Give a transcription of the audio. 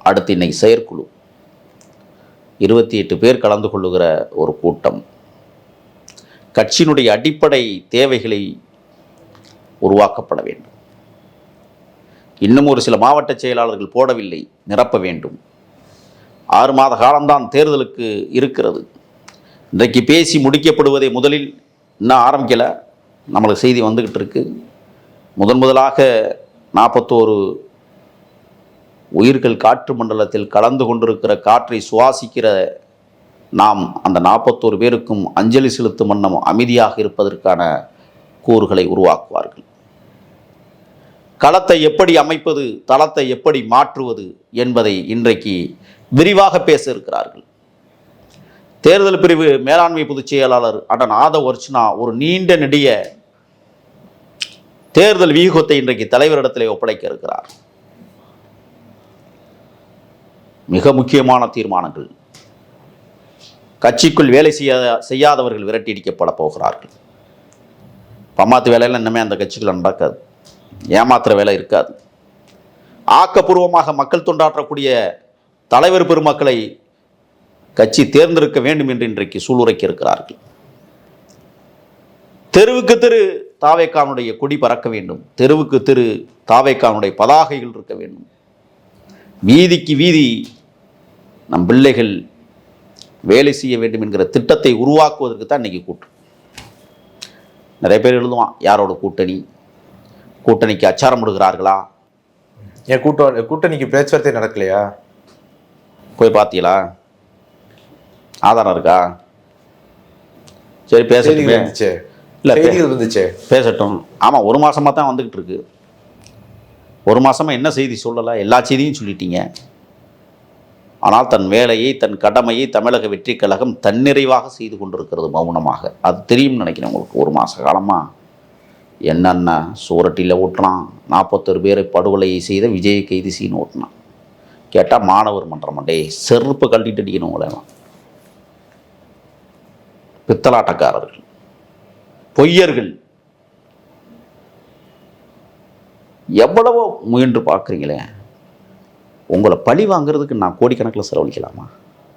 அடுத்து இன்னைக்கு செயற்குழு 28 பேர் கலந்து கொள்ளுகிற ஒரு கூட்டம். கட்சியினுடைய அடிப்படை தேவைகளை உருவாக்கப்பட வேண்டும். இன்னும் ஒரு சில மாவட்ட செயலாளர்கள் போடவில்லை, நிரப்ப வேண்டும். 6 மாத காலம்தான் தேர்தலுக்கு இருக்கிறது. இன்றைக்கு பேசி முடிக்கப்படுவதை முதலில் இன்னும் ஆரம்பிக்கலை, நம்மளுக்கு செய்தி வந்துக்கிட்டு இருக்கு. முதலாக 41 உயிர்கள் காற்று மண்டலத்தில் கலந்து கொண்டிருக்கிற காற்றை சுவாசிக்கிற நாம் அந்த 41 பேருக்கும் அஞ்சலி செலுத்தும் வண்ணம் அமைதியாக இருப்பதற்கான கூறுகளை உருவாக்குவார்கள். களத்தை எப்படி அமைப்பது, தளத்தை எப்படி மாற்றுவது என்பதை இன்றைக்கு விரிவாக பேச இருக்கிறார்கள். தேர்தல் பிரிவு மேலாண்மை பொதுச் செயலாளர் அண்ணன் ஆதவ் அர்ச்சுனா ஒரு நீண்ட நெடிய தேர்தல் வியூகத்தை இன்றைக்கு தலைவரிடத்திலே ஒப்படைக்க இருக்கிறார். மிக முக்கியமான தீர்மானங்கள். கட்சிக்குள் வேலை செய்யாதவர்கள் விரட்டியடிக்கப்பட போகிறார்கள். பமாத்து வேலையெல்லாம் இன்னமே அந்த கட்சிக்குள்ள நடக்காது, ஏமாத்துற வேலை இருக்காது. ஆக்கப்பூர்வமாக மக்கள் தொண்டாற்றக்கூடிய தலைவர் பெருமக்களை கட்சி தேர்ந்தெடுக்க வேண்டும் என்று இன்றைக்கு சூளுரைக்க இருக்கிறார்கள். தெருவுக்கு தெரு தாவேக்கானுடைய கொடி பறக்க வேண்டும், தெருவுக்கு தெரு தாவேக்கானுடைய பதாகைகள் இருக்க வேண்டும், வீதிக்கு வீதி நம் பிள்ளைகள் வேலை செய்ய வேண்டும் என்கிற திட்டத்தை உருவாக்குவதற்கு தான் இன்றைக்கி கூட்டம். நிறைய பேர் எழுதுவான், யாரோட கூட்டணி, கூட்டணிக்கு அச்சாரம் விடுகிறார்களா, என் கூட்டணிக்கு பேச்சுவார்த்தை நடக்கலையா, போய் பார்த்தீங்களா, ஆதாரம் இருக்கா, சரி பேசட்டுமே, இல்லை இருந்துச்சு பேசட்டும். ஆமாம், 1 மாதமாக தான் வந்துக்கிட்டு இருக்கு. 1 மாதமாக என்ன செய்தி சொல்லலை, எல்லா செய்தியும் சொல்லிட்டீங்க. ஆனால் தன் வேலையை, தன் கடமையை தமிழக வெற்றி கழகம் தன்னிறைவாக செய்து கொண்டிருக்கிறது மௌனமாக. அது தெரியும் நினைக்கிறேன் உங்களுக்கு. 1 மாத காலமாக என்னென்ன சூரட்டியில் ஓட்டினான், 41 பேரை படுகொலையை செய்த விஜயை கைது செய்யணும் ஓட்டினான். கேட்டால் மாணவர் மன்றம் மண்டே செருப்பு கழட்டிட்டு அடிக்கணும் உங்களெல்லாம். பித்தலாட்டக்காரர்கள், பொய்யர்கள், எவ்வளவோ முயன்று பார்க்குறீங்களே. உங்களை பழி வாங்கிறதுக்கு நான் கோடிக்கணக்கில் செலவழிக்கலாமா?